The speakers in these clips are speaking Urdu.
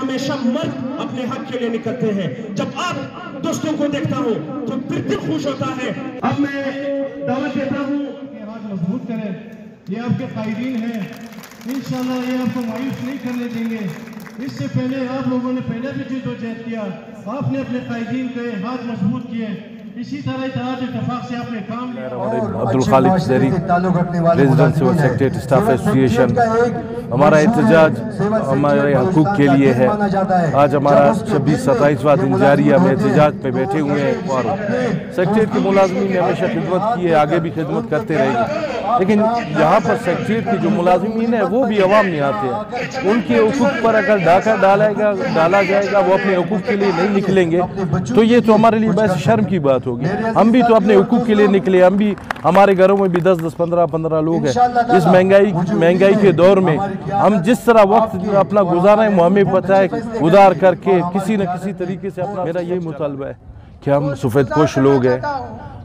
ہمیشہ مرد اپنے حق کے لیے نکلتے ہیں. جب آپ دوستوں کو دیکھتا ہوں تو پھر دل خوش ہوتا ہے. اب میں دعوت دیتا ہوں کہ ہاتھ مضبوط کریں. یہ آپ کے قائدین ہیں, انشاءاللہ یہ آپ کو مایوس نہیں کرنے دیں گے. اس سے پہلے آپ لوگوں نے پہلے بھی جدوجہد کیا, آپ نے اپنے قائدین کے ہاتھ مضبوط کیے, اسی طرح اتحاد اتفاق سے آپ نے کام لیا. Abdul Khaliq Zeeri, president civil secretary staff association. ہمارا احتجاج ہمارے حقوق کے لیے ہے. آج ہمارا 26-27واں دن جاری ہے. ہم احتجاج پہ بیٹھے ہوئے ہیں اور سیکریٹریٹ کے ملازمین نے ہمیشہ خدمت کی ہے, آگے بھی خدمت کرتے رہیں گے. لیکن یہاں پر سیکریٹریٹ کی جو ملازمین ہیں وہ بھی عوام میں آتے ہیں. ان کے حقوق پر اگر ڈاکہ ڈالا جائے گا, وہ اپنے حقوق کے لیے نہیں نکلیں گے تو یہ تو ہمارے لیے بس شرم کی بات ہوگی. ہم بھی تو اپنے حقوق کے لیے نکلے, ہم بھی, ہمارے گھروں میں بھی 10-10, 15-15 لوگ ہیں. اس مہنگائی کے دور میں ہم جس طرح وقت اپنا گزارا ہے وہ ہمیں پتہ ہے, ادھار کر کے کسی نہ کسی طریقے سے اپنا. میرا یہی مطالبہ ہے کہ ہم سفید پوش لوگ ہیں,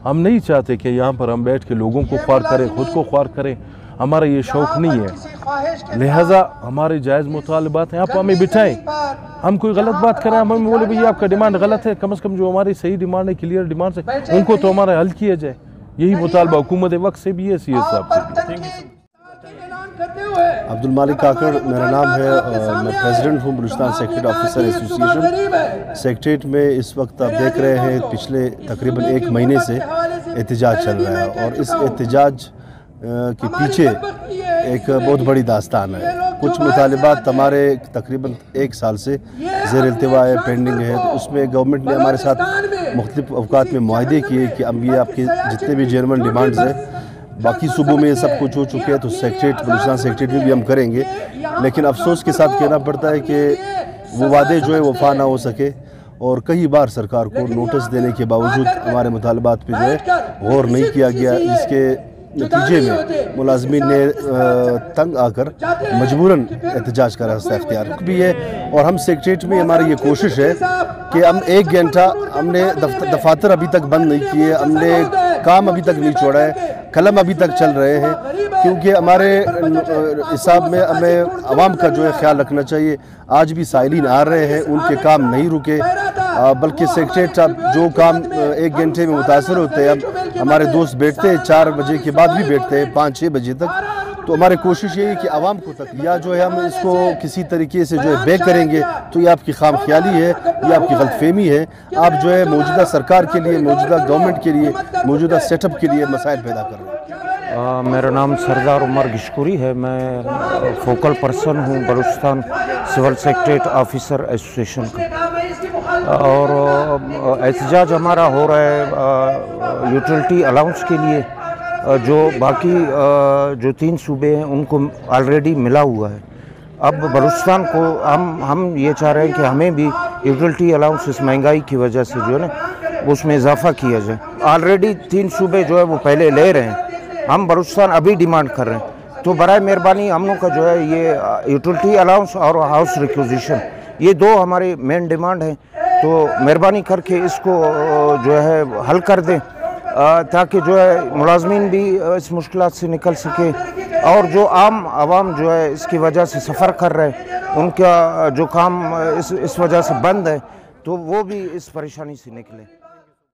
ہم نہیں چاہتے کہ یہاں پر ہم بیٹھ کے لوگوں کو خوار کریں, خود کو خوار کریں. ہمارا یہ شوق نہیں ہے, لہٰذا ہمارے جائز مطالبات ہیں, آپ ہمیں بٹھائیں. ہم کوئی غلط بات کریں, ہم بولے بھئی آپ کا ڈیمانڈ غلط ہے, کم از کم جو ہماری صحیح ڈیمانڈ ہے, کلیئر ڈیمانڈ ہے, ان کو تو ہمارا حل کیا جائے. یہی مطالبہ حکومت وقت سے بھی ہے, سی ایس صاحب سے بھی. عبدالمالک کاکڑ میرا نام ہے, میں پریزیڈنٹ ہوں Balochistan secretariat officer association. Secretariat میں اس وقت آپ دیکھ رہے ہیں پچھلے تقریباً 1 مہینے سے احتجاج چل رہا ہے, اور اس احتجاج کے پیچھے ایک بہت بڑی داستان ہے. کچھ مطالبات ہمارے تقریباً 1 سال سے زیر التوا ہے, پینڈنگ ہے. تو اس میں گورنمنٹ نے ہمارے ساتھ مختلف اوقات میں معاہدے کیے کہ اب یہ آپ کے جتنے بھی جرمن ڈیمانڈز ہیں, باقی صوبوں میں سب کچھ ہو چکے ہیں, تو سیکریٹریٹ بلوچستان سیکریٹریٹ میں بھی ہم کریں گے. لیکن افسوس کے ساتھ کہنا پڑتا ہے کہ وہ وعدے جو ہے وفا نہ ہو سکے, اور کئی بار سرکار کو نوٹس دینے کے باوجود ہمارے مطالبات پہ جو ہے غور نہیں کیا گیا, جس کے نتیجے میں ملازمین نے تنگ آ کر مجبوراً احتجاج کا راستہ اختیار بھی ہے. اور ہم سیکریٹریٹ میں ہماری یہ کوشش ہے کہ ہم 1 گھنٹہ, ہم نے دفاتر ابھی تک بند نہیں کیے, ہم نے کام ابھی تک نہیں چھوڑا ہے, قلم ابھی تک چل رہے ہیں, کیونکہ ہمارے حساب میں ہمیں عوام کا جو ہے خیال رکھنا چاہیے. آج بھی سائلین آ رہے ہیں, ان کے کام نہیں رکے, بلکہ سیکریٹریٹ اب جو کام 1 گھنٹے میں متاثر ہوتے ہیں, اب ہمارے دوست بیٹھتے ہیں 4 بجے کے بعد بھی بیٹھتے ہیں 5-6 بجے تک. تو ہماری کوشش یہ ہے کہ عوام کو تک, یا جو ہے ہم اس کو کسی طریقے سے جو ہے بیک کریں گے تو یہ آپ کی خام خیالی ہے, یہ آپ کی غلط فہمی ہے. آپ جو ہے موجودہ سرکار کے لیے, موجودہ گورنمنٹ کے لیے, موجودہ سیٹ اپ کے لیے مسائل پیدا کر رہے ہیں. میرا نام سردار عمر گشکوری ہے, میں فوکل پرسن ہوں Balochistan civil secretariat officer association کا. اور احتجاج ہمارا ہو رہا ہے یوٹیلٹی الاؤنس کے لیے, جو باقی جو 3 صوبے ہیں ان کو آلریڈی ملا ہوا ہے. اب بلوچستان کو ہم یہ چاہ رہے ہیں کہ ہمیں بھی یوٹیلٹی الاؤنس اس مہنگائی کی وجہ سے جو ہے نا اس میں اضافہ کیا جائے. آلریڈی 3 صوبے جو ہے وہ پہلے لے رہے ہیں, ہم بلوچستان ابھی ڈیمانڈ کر رہے ہیں. تو برائے مہربانی ہم لوگ کا جو ہے یہ یوٹیلٹی الاؤنس اور ہاؤس ریکوزیشن, یہ 2 ہمارے مین ڈیمانڈ ہیں. تو مہربانی کر کے اس کو جو ہے حل کر دیں, تاکہ جو ہے ملازمین بھی اس مشکلات سے نکل سکے, اور جو عام عوام جو ہے اس کی وجہ سے سفر کر رہے ہیں, ان کا جو کام اس وجہ سے بند ہے, تو وہ بھی اس پریشانی سے نکلے.